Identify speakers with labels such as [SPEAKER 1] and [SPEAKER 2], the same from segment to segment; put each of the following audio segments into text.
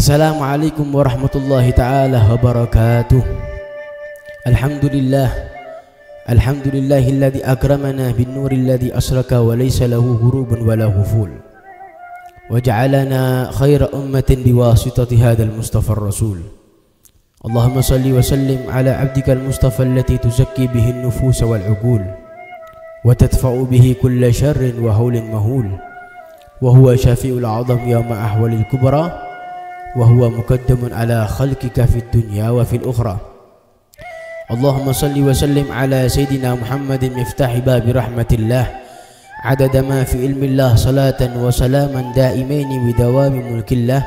[SPEAKER 1] Assalamualaikum warahmatullahi ta'ala wabarakatuh. Alhamdulillahilladzi akramana bin nurilladzi asraka wa laysa lahu ghurubun wa lahu ful wa ja'alana khaira ummatin biwasitati hadzal mustafa ar-rasul. Allahumma salli wa sallim ala abdika al-mustafa allati tuzakki bihi an-nufus wal 'uqul wa tadfa'u bihi kulla sharrin wa hawlin mahul wa huwa syafi'ul 'azam yawma ahwalil kubra wa huwa muqaddamun ala khalqika fid dunya wa fil ukhra. Allahumma salli wa sallim ala sayyidina Muhammadin miftahi babi rahmatillah adada ma fi ilmillah salatan wa salaman daimaini bidawami mulkillah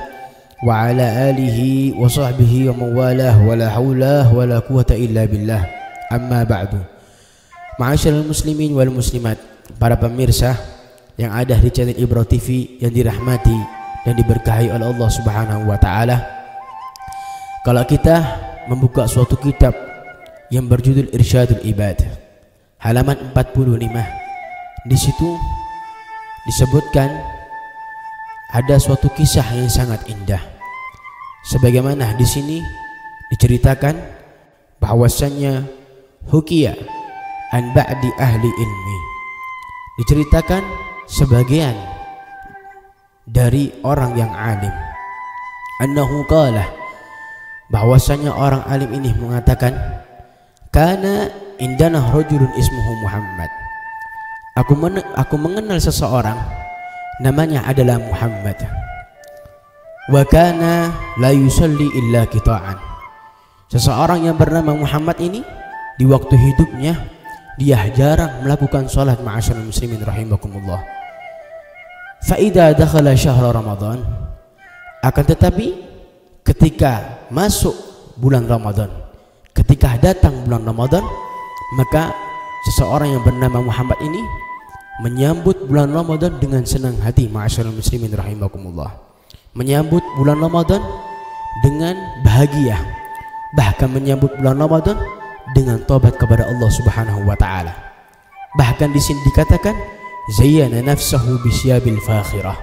[SPEAKER 1] wa ala alihi wa sahbihi wa mawalah wa la hawla wa la quwata illa billah. Amma ba'du. Ma'asyiral muslimin wal muslimat, para pemirsa yang ada di channel Ibrah TV yang dirahmati dan diberkahi oleh Allah Subhanahu wa taala. Kalau kita membuka suatu kitab yang berjudul Irsyadul Ibad, halaman 45, di situ disebutkan ada suatu kisah yang sangat indah. Sebagaimana di sini diceritakan bahwasannya hukiya an ba'di ahli ilmi, diceritakan sebagian dari orang yang alim, annahu qala, bahwasanya orang alim ini mengatakan, kana indana rajulun ismuhu Muhammad, aku mengenal seseorang namanya adalah Muhammad, wa kana la yusalli illa qita'an, seseorang yang bernama Muhammad ini di waktu hidupnya dia jarang melakukan salat. Ma'asyiral muslimin rahimakumullah. Fa'idha dakhala syahr Ramadan, akan tetapi ketika masuk bulan Ramadan, ketika datang bulan Ramadan, maka seseorang yang bernama Muhammad ini menyambut bulan Ramadan dengan senang hati. Ma'asyiral muslimin rahimakumullah, menyambut bulan Ramadan dengan bahagia, bahkan menyambut bulan Ramadan dengan taubat kepada Allah Subhanahu wa taala. Bahkan di sini dikatakan zayyana nafsahu bisyabil fakhirah,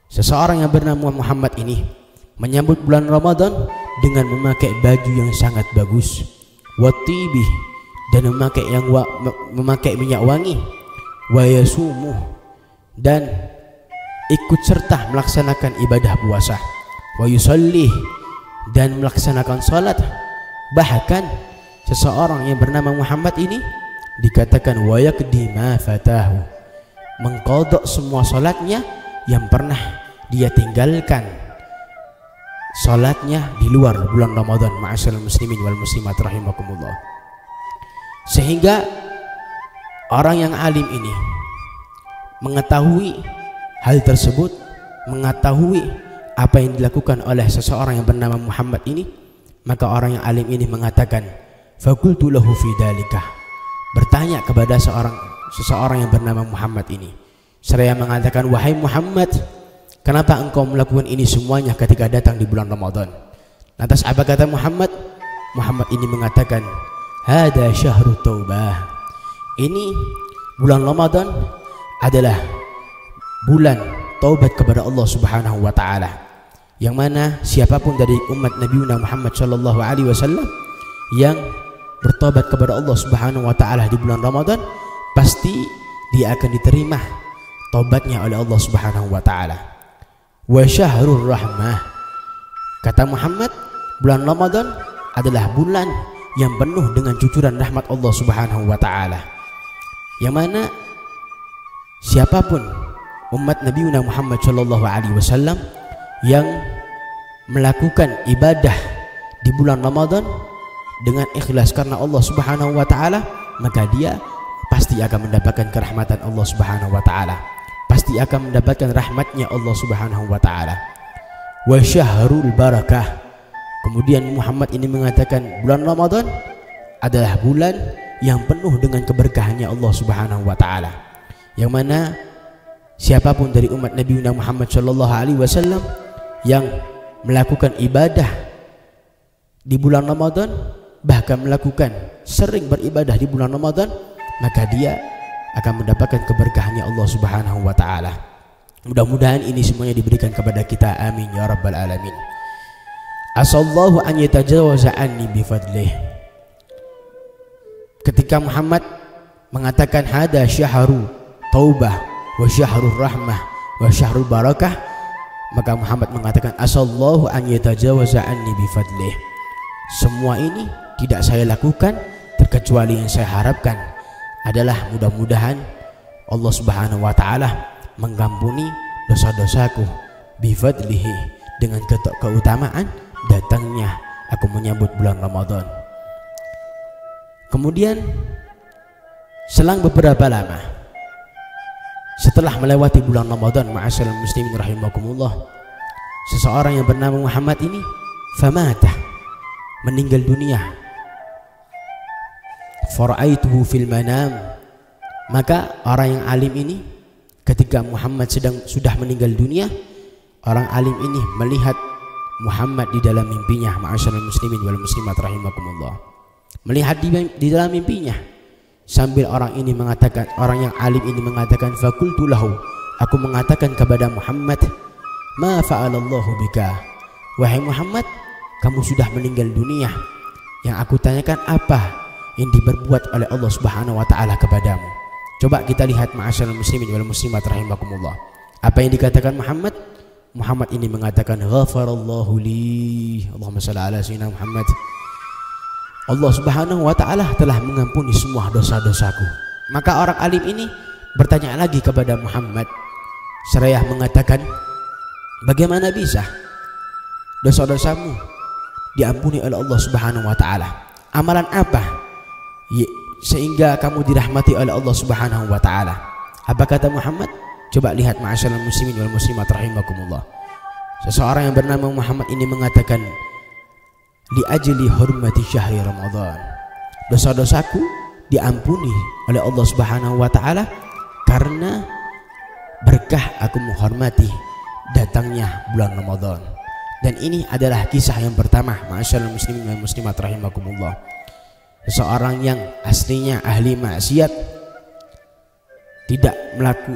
[SPEAKER 1] seseorang yang bernama Muhammad ini menyambut bulan Ramadan dengan memakai baju yang sangat bagus, watibih, dan memakai minyak wangi, wa yasumu, dan ikut serta melaksanakan ibadah puasa, wa yusallih, dan melaksanakan salat. Bahkan seseorang yang bernama Muhammad ini dikatakan wa yaqdi ma fatahu, mengqadha semua salatnya yang pernah dia tinggalkan, salatnya di luar bulan Ramadan. Ma'asyiral muslimin wal muslimat rahimakumullah. Sehingga orang yang alim ini mengetahui hal tersebut, mengetahui apa yang dilakukan oleh seseorang yang bernama Muhammad ini, maka orang yang alim ini mengatakan, faqultu lahu fi dalika, bertanya kepada seseorang yang bernama Muhammad ini, seraya mengatakan, wahai Muhammad, kenapa engkau melakukan ini semuanya ketika datang di bulan Ramadan? Lantas apa kata Muhammad? Muhammad ini mengatakan, hada syahrut taubah, ini bulan Ramadan adalah bulan taubat kepada Allah Subhanahu wa taala, yang mana siapapun dari umat Nabi Muhammad sallallahu alaihi wasallam yang bertobat kepada Allah Subhanahu wa taala di bulan Ramadan, pasti dia akan diterima taubatnya oleh Allah Subhanahu wa taala. Wa syahrur rahmah, kata Muhammad, bulan Ramadan adalah bulan yang penuh dengan cucuran rahmat Allah Subhanahu wa taala, yang mana siapapun umat Nabi Muhammad sallallahu alaihi wasallam yang melakukan ibadah di bulan Ramadan dengan ikhlas karena Allah Subhanahu wa taala, maka dia pasti akan mendapatkan kerahmatan Allah Subhanahu wa taala, pasti akan mendapatkan rahmatnya Allah Subhanahu wa taala. Wa syahrul barakah, kemudian Muhammad ini mengatakan bulan Ramadan adalah bulan yang penuh dengan keberkahannya Allah Subhanahu wa taala, yang mana siapapun dari umat Nabi Muhammad sallallahu alaihi wasallam yang melakukan ibadah di bulan Ramadan, bahkan melakukan sering beribadah di bulan Ramadan, maka dia akan mendapatkan keberkahannya Allah Subhanahu wa taala. Mudah-mudahan ini semuanya diberikan kepada kita, amin ya rabbal alamin. asallahu an yatajawaza anni bifadlih. Ketika Muhammad mengatakan hada syahru taubah wa syahrul rahmah wa syahrul barakah, maka Muhammad mengatakan asallahu an yatajawaza anni bifadlih. Semua ini tidak saya lakukan terkecuali yang saya harapkan adalah mudah-mudahan Allah Subhanahu wa taala mengampuni dosa-dosaku bifadlihi, dengan keutamaan datangnya aku menyambut bulan Ramadan. Kemudian selang beberapa lama setelah melewati bulan Ramadan, ma'asyiral muslimin rahimakumullah, seseorang yang bernama Muhammad ini famata, meninggal dunia. Fara'aituhu fil manam, maka orang yang alim ini ketika Muhammad sudah meninggal dunia, orang alim ini melihat Muhammad di dalam mimpinya, ma'asyiral muslimin wal muslimat rahimakumullah. Melihat di dalam mimpinya, sambil orang yang alim ini mengatakan, fakultu lahu, aku mengatakan kepada Muhammad, ma fa'alallahu bika, wahai Muhammad, kamu sudah meninggal dunia, yang aku tanyakan apa yang diperbuat oleh Allah Subhanahu wa taala kepadamu. Coba kita lihat ma'asyiral muslimin wal muslimat rahimakumullah, apa yang dikatakan Muhammad. Muhammad ini mengatakan, ghafarallahu li, Allahumma shalli ala sayyidina Muhammad, Allah Subhanahu wa taala telah mengampuni semua dosa-dosaku. Maka orang alim ini bertanya lagi kepada Muhammad, seraya mengatakan, bagaimana bisa dosa-dosamu diampuni oleh Allah Subhanahu wa taala? Amalan apa sehingga kamu dirahmati oleh Allah Subhanahu wa taala? Apa kata Muhammad? Coba lihat ma'asyiral muslimin wal muslimat rahimakumullah. Seseorang yang bernama Muhammad ini mengatakan, li ajli hurmati syahri Ramadan, dosa-dosaku diampuni oleh Allah Subhanahu wa taala karena berkah aku menghormati datangnya bulan Ramadan. Dan ini adalah kisah yang pertama, ma'asyiral muslimin wal muslimat rahimakumullah. Seseorang yang aslinya ahli maksiat,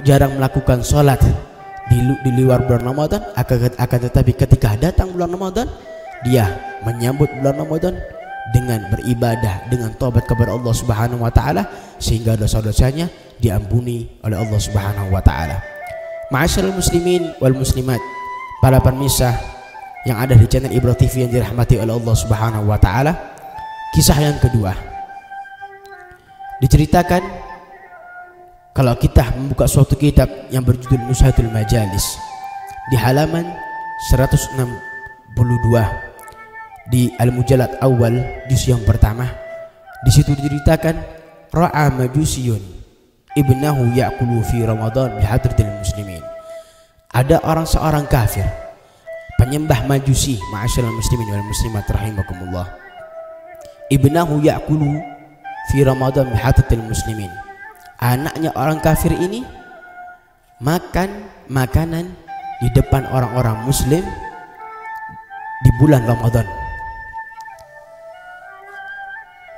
[SPEAKER 1] jarang melakukan sholat di luar bulan Ramadan, akan tetapi ketika datang bulan Ramadan, dia menyambut bulan Ramadan dengan beribadah, dengan taubat kepada Allah Subhanahu wa taala, sehingga dosa-dosanya diampuni oleh Allah Subhanahu wa taala. Ma'asyiral muslimin wal muslimat, para pemirsa yang ada di channel Ibro TV yang dirahmati oleh Allah Subhanahu wa taala, kisah yang kedua diceritakan kalau kita membuka suatu kitab yang berjudul Nuzhatul Majalis di halaman 162 di Al-Mujallad Awal juz yang pertama. Di situ diceritakan, ra'a majusiyun ibnahu ya'kulu fi Ramadan bi hadratil muslimin. Ada seorang kafir penyembah majusi, ma'asyiral muslimin wal muslimat rahimakumullah, ibnahu ya'kulu fi Ramadan bi hadratil muslimin. Anaknya orang kafir ini makan makanan di depan orang-orang muslim di bulan Ramadan.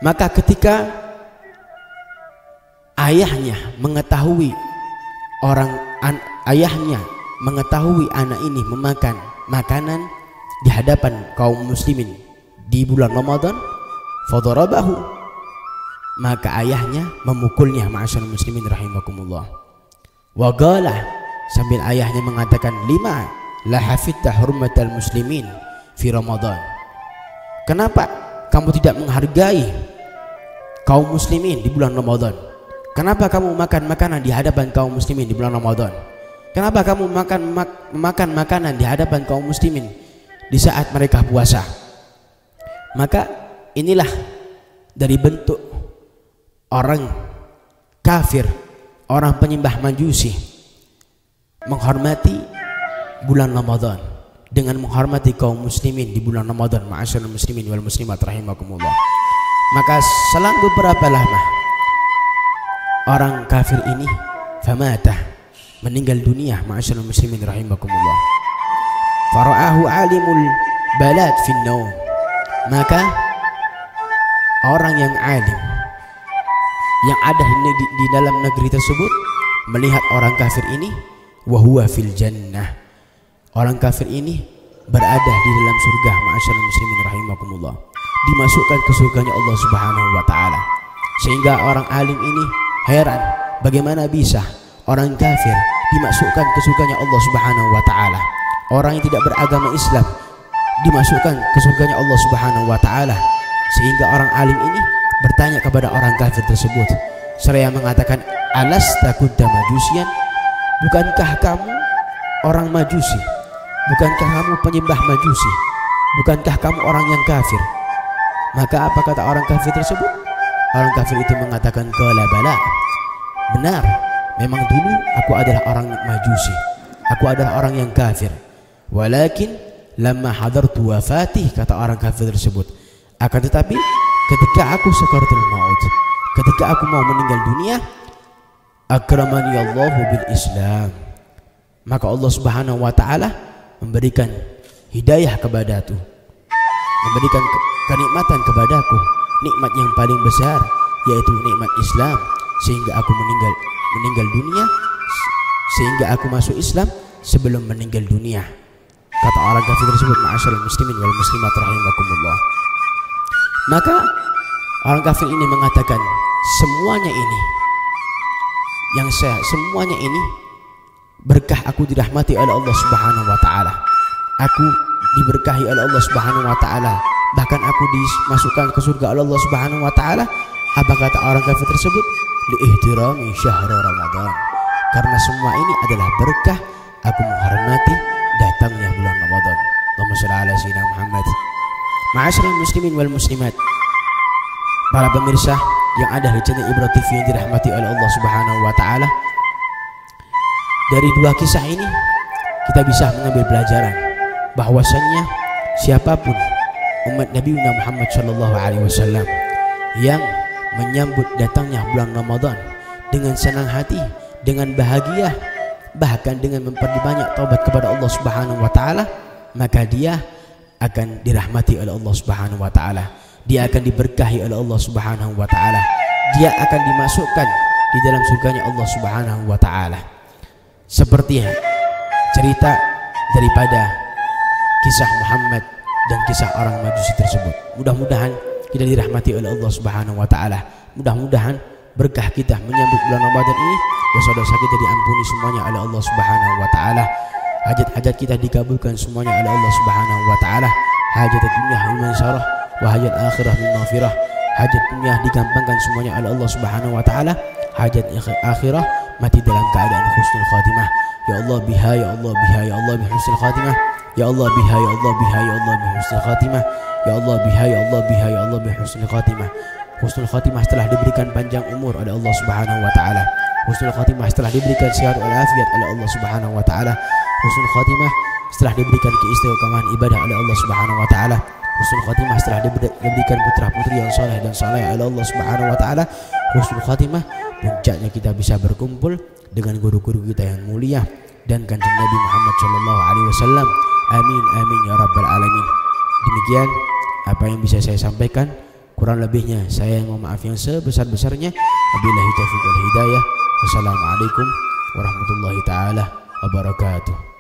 [SPEAKER 1] Maka ketika ayahnya mengetahui anak ini memakan makanan di hadapan kaum muslimin di bulan Ramadan, fadarabahu, maka ayahnya memukulnya, ma'asyiral muslimin rahimakumullah. Wa qala, sambil ayahnya mengatakan, lima la hafidta hurmatal muslimin fi Ramadan, kenapa kamu tidak menghargai kaum muslimin di bulan Ramadan? Kenapa kamu makan makanan di hadapan kaum muslimin di bulan Ramadan? Kenapa kamu makan makanan di hadapan kaum muslimin di saat mereka puasa? Maka inilah dari bentuk orang kafir, orang penyembah majusi menghormati bulan Ramadan dengan menghormati kaum muslimin di bulan Ramadan, ma'asyiral muslimin wal muslimat rahimakumullah. Maka selang beberapa lama orang kafir ini famata, meninggal dunia, ma'asyiral muslimin rahimakumullah. Fara'ahu alimul balad fin naum, maka orang yang alim yang ada di dalam negeri tersebut melihat orang kafir ini, wa huwa fil jannah, orang kafir ini berada di dalam surga, ma'asyiral muslimin rahimakumullah, dimasukkan ke surganya Allah Subhanahu wa taala. Sehingga orang alim ini heran bagaimana bisa orang kafir dimasukkan ke surganya Allah Subhanahu wa taala. Orang yang tidak beragama Islam dimasukkan ke surganya Allah Subhanahu wa taala. Sehingga orang alim ini bertanya kepada orang kafir tersebut, seraya mengatakan, alasta kunta majusian, bukankah kamu orang majusi? Bukankah kamu penyembah majusi? Bukankah kamu orang yang kafir? Maka apa kata orang kafir tersebut? Orang kafir itu mengatakan, qala bala, benar, memang dulu aku adalah orang majusi, aku adalah orang yang kafir. Walakin lamma hadartu wafatih, kata orang kafir tersebut, akan tetapi ketika aku sakaratul maut, ketika aku mau meninggal dunia, akramani Allahu bil Islam, maka Allah Subhanahu wa taala memberikan hidayah kepadaku, memberikan kenikmatan kepadaku, nikmat yang paling besar, yaitu nikmat Islam, sehingga aku meninggal dunia, sehingga aku masuk Islam sebelum meninggal dunia. Kata orang kafir tersebut, ma'asyiral muslimin wal muslimat rahimakumullah. Maka orang kafir ini mengatakan, semuanya ini berkah aku dirahmati oleh Allah Subhanahu wa taala. Aku diberkahi oleh Allah Subhanahu wa taala, bahkan aku dimasukkan ke surga oleh Allah Subhanahu wa taala. Apa kata orang kafir tersebut? Liihtirami syahr Ramadan, karena semua ini adalah berkah, aku menghormati datangnya bulan Ramadan. Allahumma shalli ala sayyidina Muhammad. Ma'asyiral muslimin wal muslimat, para pemirsa yang ada di channel Ibro TV yang dirahmati oleh Allah Subhanahu wa taala, dari dua kisah ini kita bisa mengambil pelajaran bahwasannya siapapun umat Nabi Muhammad sallallahu alaihi wasallam yang menyambut datangnya bulan Ramadan dengan senang hati, dengan bahagia, bahkan dengan memperbanyak taubat kepada Allah Subhanahu wa taala, maka dia akan dirahmati oleh Allah Subhanahu wa taala. Dia akan diberkahi oleh Allah Subhanahu wa taala. Dia akan dimasukkan di dalam surganya Allah Subhanahu wa taala. Seperti cerita daripada kisah Muhammad dan kisah orang Majusi tersebut. Mudah-mudahan kita dirahmati oleh Allah Subhanahu wa taala. Mudah-mudahan berkah kita menyambut bulan Ramadan ini, dosa-dosa kita diampuni semuanya oleh Allah Subhanahu wa taala. Hajat-hajat kita dikabulkan semuanya oleh Allah Subhanahu wa taala. Hajat dunia min mansarah wa hajat akhirah min maghfirah. Hajat dunia digampangkan semuanya oleh Allah Subhanahu wa taala. Hajat akhirah mati dalam keadaan husnul khatimah. Ya Allah biha, ya Allah biha, ya Allah bi husnul khatimah. Ya Allah biha, ya Allah biha, ya Allah bi husnul khatimah. Ya Allah biha, ya Allah biha, ya Allah bi husnul khatimah. Husnul khatimah setelah diberikan panjang umur oleh Allah Subhanahu wa taala. Husnul khatimah setelah diberikan sehat walafiat oleh Allah Subhanahu wa taala. Husnul khatimah setelah diberikan keistiqomahan ibadah oleh Allah Subhanahu wa taala. Husnul khatimah setelah diberikan putra-putri yang saleh dan saleh oleh Allah Subhanahu wa taala. Husnul khatimah puncaknya kita bisa berkumpul dengan guru-guru kita yang mulia dan kanjeng Nabi Muhammad sallallahu alaihi wasallam. Amin amin ya rabbal alamin. Demikian apa yang bisa saya sampaikan. Kurang lebihnya saya mohon maaf yang sebesar-besarnya. Wabillahi taufiq wal hidayah. Wassalamualaikum warahmatullahi taala wabarakatuh.